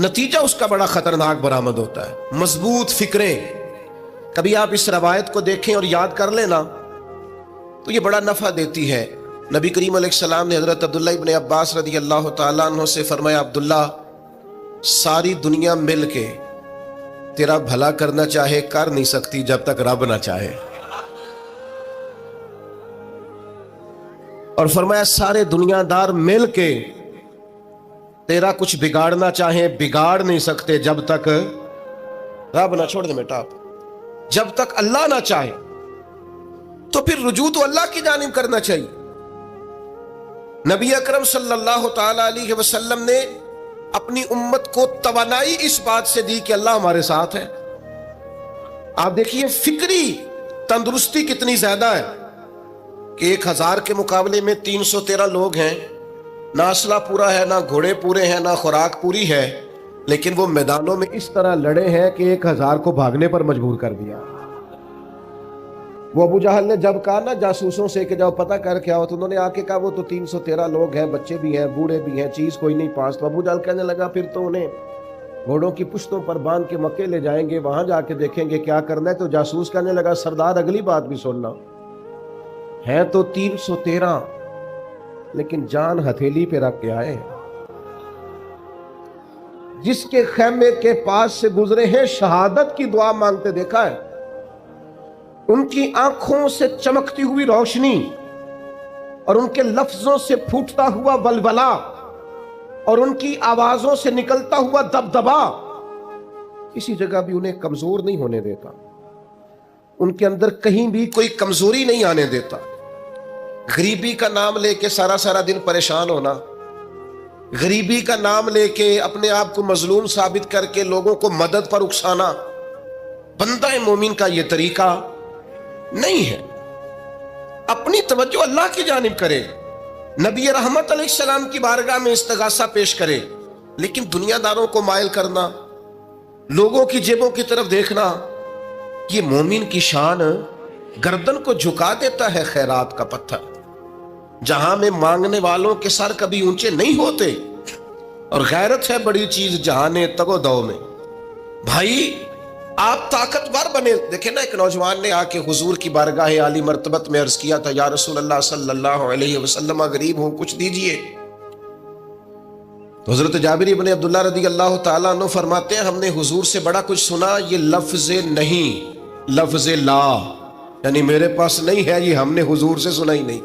نتیجہ اس کا بڑا خطرناک برآمد ہوتا ہے۔ مضبوط فکریں، کبھی آپ اس روایت کو دیکھیں اور یاد کر لیں نا تو یہ بڑا نفع دیتی ہے۔ نبی کریم علیہ السلام نے حضرت عبداللہ ابن عباس رضی اللہ تعالیٰ عنہ سے فرمایا، عبداللہ ساری دنیا مل کے تیرا بھلا کرنا چاہے کر نہیں سکتی جب تک رب نہ چاہے، اور فرمایا سارے دنیا دار مل کے تیرا کچھ بگاڑنا چاہیں بگاڑ نہیں سکتے جب تک رب نہ چھوڑ دے بیٹا، آپ جب تک اللہ نہ چاہے۔ تو پھر رجوع تو اللہ کی جانب کرنا چاہیے۔ نبی اکرم صلی اللہ تعالی علیہ وسلم نے اپنی امت کو توانائی اس بات سے دی کہ اللہ ہمارے ساتھ ہے۔ آپ دیکھیے فکری تندرستی کتنی زیادہ ہے کہ 1000 کے مقابلے میں 313 لوگ ہیں، نہ اسلحہ پورا ہے، نہ گھوڑے پورے ہیں، نہ خوراک پوری ہے، لیکن وہ میدانوں میں اس طرح لڑے ہیں کہ 1000 کو بھاگنے پر مجبور کر دیا۔ وہ ابو جہل نے جب کہا نا جاسوسوں سے کہ جاؤ پتہ کر کے آؤ، تو انہوں نے آ کے کہا وہ تو 313 لوگ ہیں، بچے بھی ہیں، بوڑھے بھی ہیں، چیز کوئی نہیں پاس۔ تو ابو جہل کہنے لگا پھر تو انہیں گھوڑوں کی پشتوں پر باندھ کے مکے لے جائیں گے، وہاں جا کے دیکھیں گے کیا کرنا ہے۔ تو جاسوس کہنے لگا سردار اگلی بات بھی سننا، ہے تو 313 لیکن جان ہتھیلی پہ رکھ کے آئے، جس کے خیمے کے پاس سے گزرے ہیں شہادت کی دعا مانگتے دیکھا ہے، ان کی آنکھوں سے چمکتی ہوئی روشنی اور ان کے لفظوں سے پھوٹتا ہوا ولولہ اور ان کی آوازوں سے نکلتا ہوا دبدبا کسی جگہ بھی انہیں کمزور نہیں ہونے دیتا، ان کے اندر کہیں بھی کوئی کمزوری نہیں آنے دیتا۔ غریبی کا نام لے کے سارا سارا دن پریشان ہونا، غریبی کا نام لے کے اپنے آپ کو مظلوم ثابت کر کے لوگوں کو مدد پر اکسانا بندہ مومن کا یہ طریقہ نہیں ہے۔ اپنی توجہ اللہ کی جانب کرے، نبی رحمت علیہ السلام کی بارگاہ میں استغاثہ پیش کرے، لیکن دنیا داروں کو مائل کرنا، لوگوں کی جیبوں کی طرف دیکھنا، یہ مومن کی شان گردن کو جھکا دیتا ہے خیرات کا پتھر۔ جہاں میں مانگنے والوں کے سر کبھی اونچے نہیں ہوتے، اور غیرت ہے بڑی چیز جہانے تگو دو میں۔ بھائی آپ طاقتور بنے۔ دیکھیں نا ایک نوجوان نے آ کے حضور کی بارگاہ عالی مرتبت میں عرض کیا تھا، یا رسول اللہ صلی اللہ علیہ وسلم غریب ہوں کچھ دیجئے۔ تو حضرت جابر بن عبداللہ رضی اللہ تعالیٰ عنہ فرماتے ہیں ہم نے حضور سے بڑا کچھ سنا، یہ لفظ نہیں لفظ لا، یعنی میرے پاس نہیں ہے، یہ ہم نے حضور سے سنا ہی نہیں۔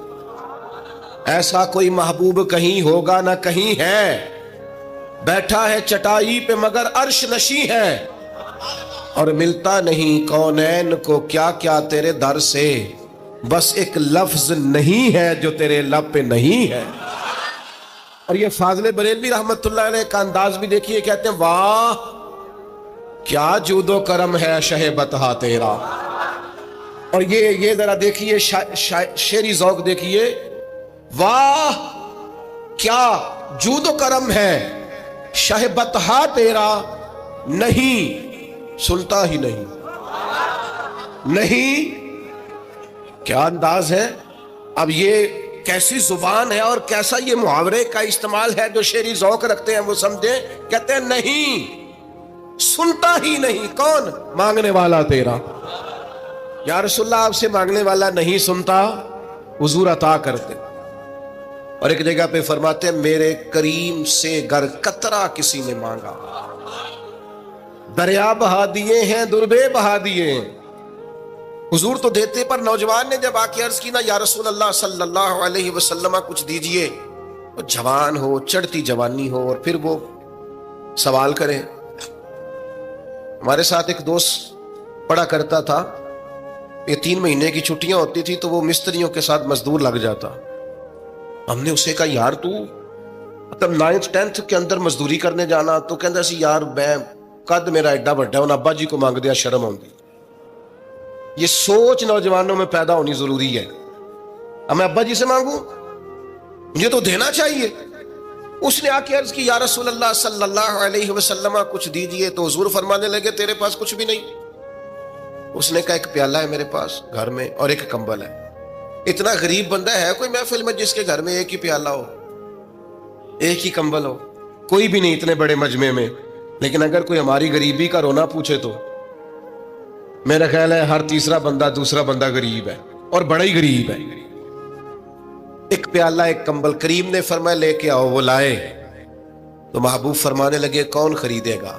ایسا کوئی محبوب کہیں ہوگا نہ کہیں ہے، بیٹھا ہے چٹائی پہ مگر عرش نشیں ہے، اور ملتا نہیں کونین کو کیا کیا تیرے در سے، بس ایک لفظ نہیں ہے جو تیرے لب پہ نہیں ہے۔ اور یہ فاضل بریلوی رحمت اللہ علیہ کا انداز بھی دیکھیے، کہتے ہیں واہ کیا جود و کرم ہے شہ بتہا تیرا۔ اور یہ ذرا دیکھیے شعری ذوق دیکھیے، واہ کیا جود و کرم ہے شہ بتہا تیرا، نہیں سنتا ہی نہیں کیا انداز ہے۔ اب یہ کیسی زبان ہے اور کیسا یہ محاورے کا استعمال ہے، جو شعری ذوق رکھتے ہیں وہ سمجھیں، کہتے ہیں نہیں سنتا ہی نہیں، کون؟ مانگنے والا تیرا۔ یا رسول اللہ آپ سے مانگنے والا نہیں سنتا، حضور عطا کرتے۔ اور ایک جگہ پہ فرماتے ہیں میرے کریم سے گر قطرہ کسی نے مانگا، دریا بہا دیے ہیں دربے بہا دیے ہیں۔ حضور تو دیتے، پر نوجوان نے جب آ کے عرض کی نا یا رسول اللہ صلی اللہ علیہ وسلم کچھ دیجئے، وہ جوان ہو، چڑھتی جوانی ہو، اور پھر وہ سوال کرے۔ ہمارے ساتھ ایک دوست پڑھا کرتا تھا، یہ 3 مہینے کی چھٹیاں ہوتی تھی تو وہ مستریوں کے ساتھ مزدور لگ جاتا۔ ہم نے اسے کہا یار تو مطلب 9th 10th کے اندر مزدوری کرنے جانا، تو کہندا سی یار میں قد میرا ایڈا بڑا ہے، ابا جی کو مانگ دیا شرم آؤندی۔ یہ سوچ نوجوانوں میں پیدا ہونی ضروری ہے، اب میں ابا جی سے مانگوں، مجھے تو دینا چاہیے۔ اس نے آ کے عرض کی یا رسول اللہ صلی اللہ علیہ وسلم کچھ دیجئے، تو حضور فرمانے لگے تیرے پاس کچھ بھی نہیں؟ اس نے کہا ایک پیالہ ہے میرے پاس گھر میں اور ایک کمبل ہے۔ اتنا غریب بندہ ہے کوئی محفل میں جس کے گھر میں ایک ہی پیالہ ہو، ایک ہی کمبل ہو؟ کوئی بھی نہیں اتنے بڑے مجمع میں۔ لیکن اگر کوئی ہماری غریبی کا رونا پوچھے تو میرا خیال ہے ہر تیسرا بندہ دوسرا بندہ غریب ہے، اور بڑا ہی غریب ہے۔ ایک پیالہ ایک کمبل، کریم نے فرمایا لے کے آؤ، وہ لائے تو محبوب فرمانے لگے کون خریدے گا؟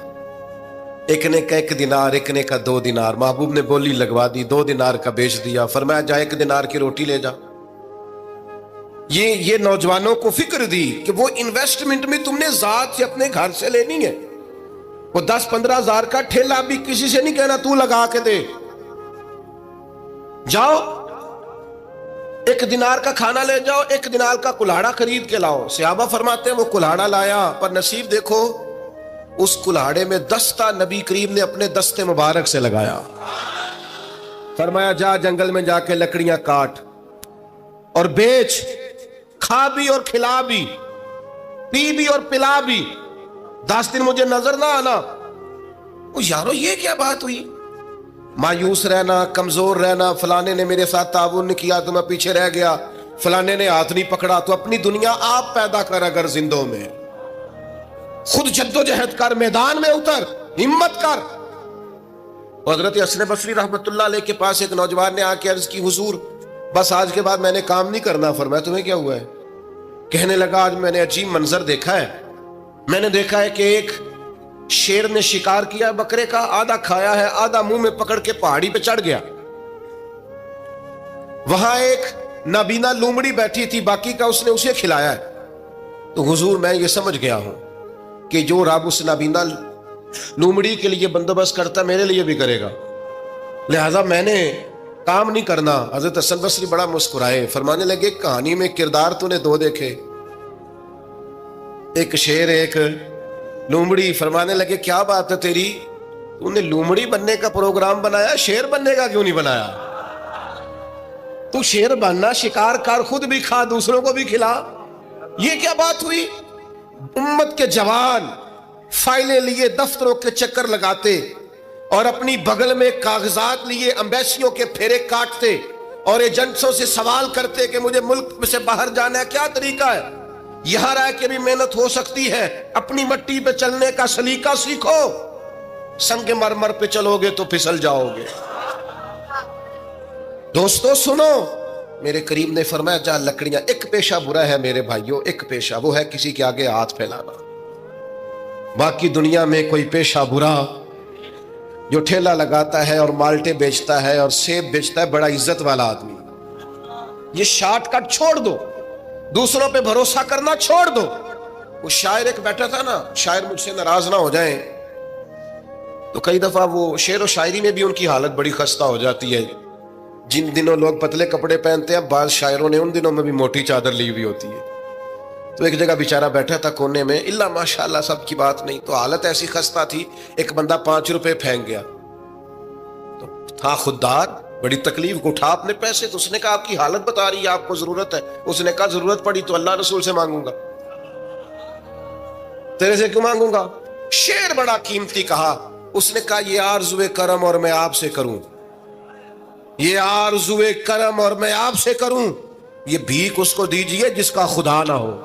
ایک نے کا 1 دینار، ایک نے کا 2 دینار۔ محبوب نے بولی لگوا دی، 2 دینار کا بیچ دیا، فرمایا جا 1 دینار کی روٹی لے جا۔ یہ نوجوانوں کو فکر دی کہ وہ انویسٹمنٹ میں تم نے ذات سے اپنے گھر سے لینی ہے، وہ 10-15 ہزار کا ٹھیلا بھی کسی سے نہیں کہنا تو لگا کے دے، جاؤ 1 دینار کا کھانا لے جاؤ، 1 دینار کا کلہاڑا خرید کے لاؤ۔ صحابہ فرماتے ہیں وہ کلہاڑا لایا، پر نصیب دیکھو اس کلہاڑے میں دستہ نبی کریم نے اپنے دستے مبارک سے لگایا۔ فرمایا جا جنگل میں جا کے لکڑیاں کاٹ اور بیچ، کھا بھی اور کھلا بھی، پی بھی اور پلا بھی، 10 دن مجھے نظر نہ آنا۔ وہ یارو یہ کیا بات ہوئی؟ مایوس رہنا، کمزور رہنا، فلانے نے میرے ساتھ تعاون نہیں کیا تو میں پیچھے رہ گیا، فلانے نے ہاتھ نہیں پکڑا، تو اپنی دنیا آپ پیدا کر، اگر زندوں میں خود جد و جہد کر، میدان میں اتر، ہمت کر۔ حضرت حسن بصری رحمت اللہ علیہ کے پاس ایک نوجوان نے آ کے عرض کی حضور بس آج کے بعد میں نے کام نہیں کرنا۔ فرمایا تمہیں کیا ہوا ہے؟ کہنے لگا آج میں نے عجیب منظر دیکھا ہے، میں نے دیکھا ہے کہ ایک شیر نے شکار کیا بکرے کا، آدھا کھایا ہے، آدھا منہ میں پکڑ کے پہاڑی پہ چڑھ گیا، وہاں ایک نابینا لومڑی بیٹھی تھی، باقی کا اس نے اسے کھلایا ہے۔ تو حضور میں یہ سمجھ گیا ہوں کہ جو رب اس نابینا لومڑی کے لیے بندوبست کرتا میرے لیے بھی کرے گا، لہذا میں نے کام نہیں کرنا۔ حضرت حسن بصری بڑا مسکرائے، فرمانے لگے کہانی میں کردار تو نے 2 دیکھے، ایک شیر ایک لومڑی۔ فرمانے لگے کیا بات ہے تیری، تو نے لومڑی بننے کا پروگرام بنایا، شیر بننے کا کیوں نہیں بنایا؟ تو شیر بننا، شکار کر، خود بھی کھا دوسروں کو بھی کھلا، یہ کیا بات ہوئی؟ امت کے جوان فائلیں لیے دفتروں کے چکر لگاتے اور اپنی بغل میں کاغذات لیے امبیسیوں کے پھیرے کاٹتے اور ایجنٹوں سے سوال کرتے کہ مجھے ملک سے باہر جانا ہے، کیا طریقہ ہے؟ یہاں رہ کے بھی محنت ہو سکتی ہے، اپنی مٹی پہ چلنے کا سلیقہ سیکھو، سنگ مرمر پہ چلو گے تو پھسل جاؤ گے۔ دوستو سنو، میرے کریم نے فرمایا جا لکڑیاں، ایک پیشہ برا ہے میرے بھائیوں، ایک پیشہ وہ ہے کسی کے آگے ہاتھ پھیلانا۔ باقی دنیا میں کوئی پیشہ برا جو ٹھیلا لگاتا ہے اور مالٹے بیچتا ہے اور سیب بیچتا ہے، بڑا عزت والا آدمی، یہ شارٹ کٹ چھوڑ دو، دوسروں پہ بھروسہ کرنا چھوڑ دو۔ وہ شاعر ایک بیٹھا تھا نا، شاعر مجھ سے ناراض نہ ہو جائیں، تو کئی دفعہ وہ شعر و شاعری میں بھی ان کی حالت بڑی خستہ ہو جاتی ہے۔ جن دنوں لوگ پتلے کپڑے پہنتے ہیں، بعض شاعروں نے ان دنوں میں بھی موٹی چادر لی ہوئی ہوتی ہے۔ تو ایک جگہ بیچارہ بیٹھا تھا کونے میں، اللہ ماشاءاللہ سب کی بات نہیں، تو حالت ایسی خستہ تھی، ایک بندہ 5 روپے پھینک گیا، تو تھا خوددار، بڑی تکلیف کو اٹھا اپنے پیسے، تو اس نے کہا آپ کی حالت بتا رہی ہے، آپ کو ضرورت ہے۔ اس نے کہا ضرورت پڑی تو اللہ رسول سے مانگوں گا، تیرے سے کیوں مانگوں گا؟ شعر بڑا قیمتی کہا، اس نے کہا یہ آرزوئے کرم اور میں آپ سے کروں، یہ آرزوئے کرم اور میں آپ سے کروں، یہ بھیک اس کو دیجئے جس کا خدا نہ ہو۔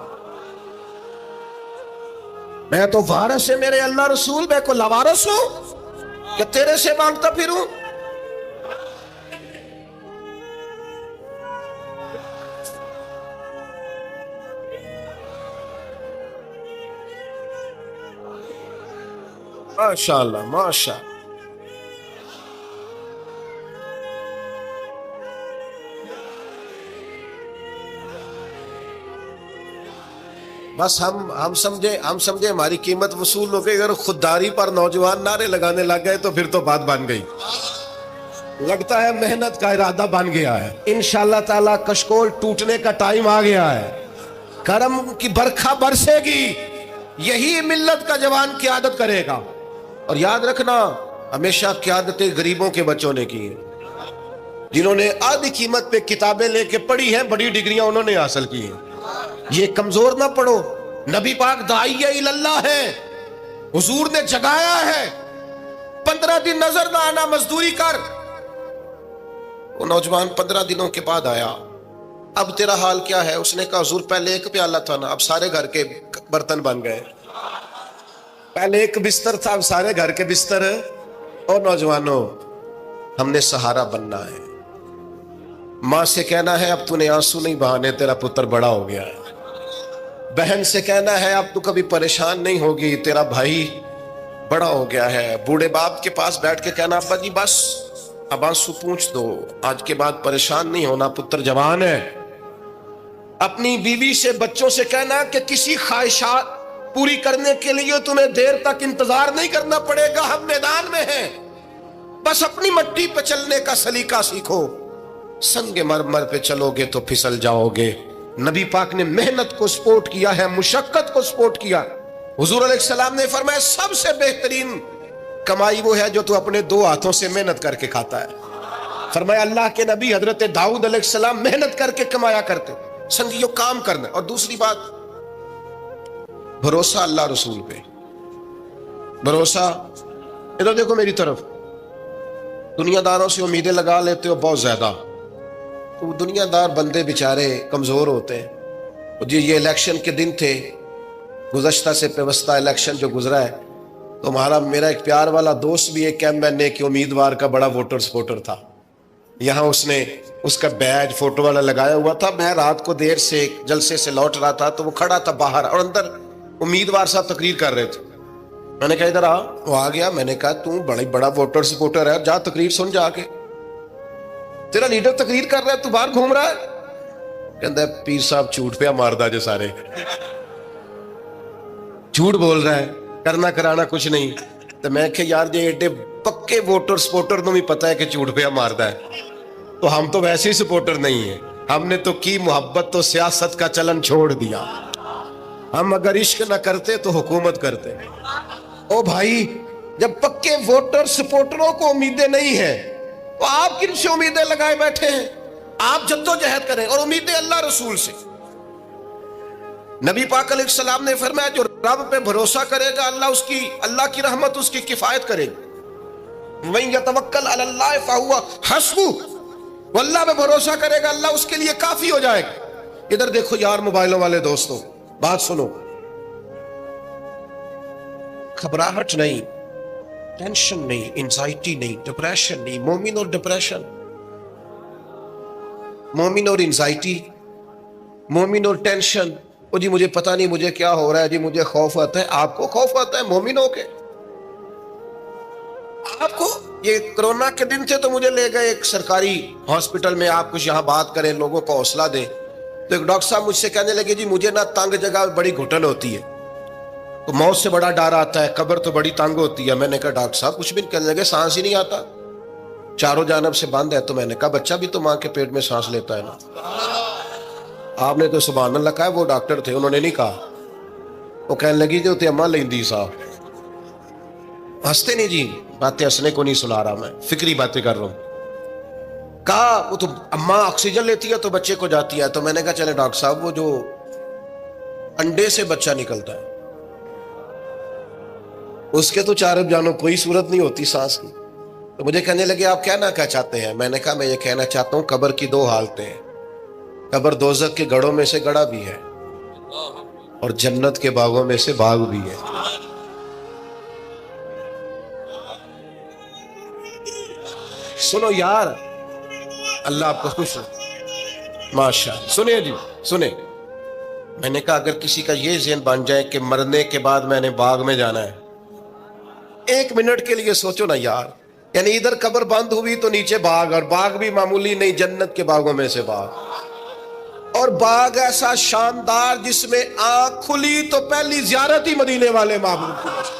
میں تو وارث ہے میرے اللہ رسول، میں کو لوارث ہوں کہ تیرے سے مانگتا پھروں؟ ماشاءاللہ ماشاءاللہ۔ بس ہم سمجھے ہماری قیمت وصول ہو گئی، اگر خودداری پر نوجوان نعرے لگانے لگ گئے تو پھر تو بات بن گئی، لگتا ہے محنت کا ارادہ بن گیا ہے۔ انشاءاللہ تعالی کشکول ٹوٹنے کا ٹائم آ گیا ہے، کرم کی برکھا برسے گی، یہی ملت کا جوان قیادت کرے گا۔ اور یاد رکھنا ہمیشہ قیادتیں غریبوں کے بچوں نے کی ہیں، جنہوں نے آدھی قیمت پہ کتابیں لے کے پڑھی ہیں، بڑی ڈگریاں انہوں نے حاصل کی ہیں۔ یہ کمزور نہ پڑھو، نبی پاک داعیہ اللہ ہے، حضور نے جگایا ہے، 15 دن نظر نہ آنا، مزدوری کر۔ وہ نوجوان 15 دنوں کے بعد آیا، اب تیرا حال کیا ہے؟ اس نے کہا حضور پہلے 1 پیالہ تھا نا، اب سارے گھر کے برتن بن گئے۔ پہلے ایک بستر تھا، اب سارے گھر کے بستر ہیں۔ اور نوجوانوں، ہم نے سہارا بننا ہے۔ ماں سے کہنا ہے اب تو نے آنسو نہیں بہانے، تیرا پتر بڑا ہو گیا ہے۔ بہن سے کہنا ہے اب تو کبھی پریشان نہیں ہوگی، تیرا بھائی بڑا ہو گیا ہے۔ بوڑھے باپ کے پاس بیٹھ کے کہنا ابا جی بس اب آنسو پوچھ دو، آج کے بعد پریشان نہیں ہونا، پتر جوان ہے۔ اپنی بیوی سے، بچوں سے کہنا کہ کسی خواہشات پوری کرنے کے لیے تمہیں دیر تک انتظار نہیں کرنا پڑے گا، ہم میدان میں ہیں، بس اپنی مٹی پہ چلنے کا سلیقہ سیکھو، سنگ مرمر پہ چلو گے تو پھسل جاؤ گے۔ نبی پاک نے محنت کو سپورٹ کیا ہے، مشقت کو سپورٹ کیا۔ حضور علیہ السلام نے فرمایا سب سے بہترین کمائی وہ ہے جو تو اپنے دو ہاتھوں سے محنت کر کے کھاتا ہے۔ فرمایا اللہ کے نبی حضرت داؤد علیہ السلام محنت کر کے کمایا کرتے۔ سنگیو کام کرنا۔ اور دوسری بات، بھروسہ اللہ رسول پہ، بھروسہ۔ ادھر دیکھو میری طرف، دنیا داروں سے امیدیں لگا لیتے ہو بہت زیادہ، تو دنیا دار بندے بیچارے کمزور ہوتے ہیں۔ جی یہ الیکشن کے دن تھے، گزشتہ سے پیوستہ الیکشن جو گزرا ہے، تو ہمارا میرا ایک پیار والا دوست بھی ایک ایم کے امیدوار کا بڑا ووٹر سپورٹر تھا۔ یہاں اس نے اس کا بیج فوٹو والا لگایا ہوا تھا۔ میں رات کو دیر سے جلسے سے لوٹ رہا تھا تو وہ کھڑا تھا باہر، اور اندر امیدوار صاحب تقریر کر رہے تھے۔ میں نے کہا ادھر آ، وہ آ گیا۔ میں نے کہا تو بڑا ووٹر سپورٹر ہے، جا تقریر سن جا کے، تیرا لیڈر تقریر کر رہا ہے تو باہر گھوم رہا ہے۔ کہتا ہے پیر صاحب جھوٹ پہ ماردا جو سارے جھوٹ بول رہا ہے، کرنا کرانا کچھ نہیں۔ تو میں کہ یار جی ایڈے پکے ووٹر سپورٹر نو بھی پتا ہے کہ جھوٹ پہ ماردا ہے، تو ہم تو ویسے ہی سپورٹر نہیں ہیں، ہم نے تو کی محبت تو سیاست کا چلن چھوڑ دیا۔ ہم اگر عشق نہ کرتے تو حکومت کرتے۔ او بھائی، جب پکے ووٹر سپورٹروں کو امیدیں نہیں ہیں تو آپ کن سے امیدیں لگائے بیٹھے ہیں؟ آپ جدوجہد کریں، اور امیدیں اللہ رسول سے۔ نبی پاک علیہ السلام نے فرمایا جو رب پہ بھروسہ کرے گا اللہ کی رحمت اس کی کفایت کرے گی۔ وَمَن يَتَوَكَّلْ عَلَى اللَّهِ فَهُوَ حَسْبُهُ، وہ اللہ پہ بھروسہ کرے گا اللہ اس کے لیے کافی ہو جائے گا۔ ادھر دیکھو یار موبائلوں والے دوستوں، بات سنو، گھبراہٹ نہیں، ٹینشن نہیں، انزائٹی نہیں، ڈپریشن نہیں۔ مومن اور ڈپریشن، مومن اور انزائٹی، مومن اور ٹینشن، او جی مجھے پتہ نہیں مجھے کیا ہو رہا ہے، جی مجھے خوف آتا ہے۔ آپ کو خوف آتا ہے مومن ہو کے؟ آپ کو یہ کرونا کے دن تھے تو مجھے لے گئے ایک سرکاری ہاسپٹل میں، آپ کچھ یہاں بات کریں، لوگوں کو حوصلہ دیں، تو ایک ڈاکٹر صاحب مجھ سے کہنے لگے جی مجھے نا تنگ جگہ بڑی گھٹن ہوتی ہے، تو موت سے بڑا ڈر آتا ہے، قبر تو بڑی تنگ ہوتی ہے۔ میں نے کہا ڈاکٹر صاحب کچھ بھی نہیں، کہنے لگے سانس ہی نہیں آتا، چاروں جانب سے بند ہے۔ تو میں نے کہا بچہ بھی تو ماں کے پیٹ میں سانس لیتا ہے نا۔ آپ نے تو سبحان اللہ کہا، وہ ڈاکٹر تھے، انہوں نے نہیں کہا۔ وہ کہنے لگی جو تے اماں لیندی صاحب، ہنستے نہیں جی، باتیں ہنسنے کو نہیں سنا رہا، میں فکری باتیں کر رہا ہوں۔ کہا وہ تو اماں آکسیجن لیتی ہے تو بچے کو جاتی ہے۔ تو میں نے کہا چلے ڈاکٹر صاحب وہ جو انڈے سے بچہ نکلتا ہے اس کے تو چاروں جانوں کوئی صورت نہیں ہوتی سانس کی۔ تو مجھے کہنے لگے آپ کہنا کیا چاہتے ہیں؟ میں نے کہا میں یہ کہنا چاہتا ہوں قبر کی دو حالتیں ہیں، قبر دوزخ کے گڑھوں میں سے گڑھا بھی ہے اور جنت کے باغوں میں سے باغ بھی ہے۔ سنو یار، اللہ آپ کو خوش ہو، ماشاء اللہ۔ سنیں جی سنیں، میں نے کہا اگر کسی کا یہ ذہن بن جائے کہ مرنے کے بعد میں نے باغ میں جانا ہے، ایک منٹ کے لیے سوچو نا یار، یعنی ادھر قبر بند ہوئی تو نیچے باغ، اور باغ بھی معمولی نہیں، جنت کے باغوں میں سے باغ، اور باغ ایسا شاندار جس میں آنکھ کھلی تو پہلی زیارت ہی مدینے والے معبود کی۔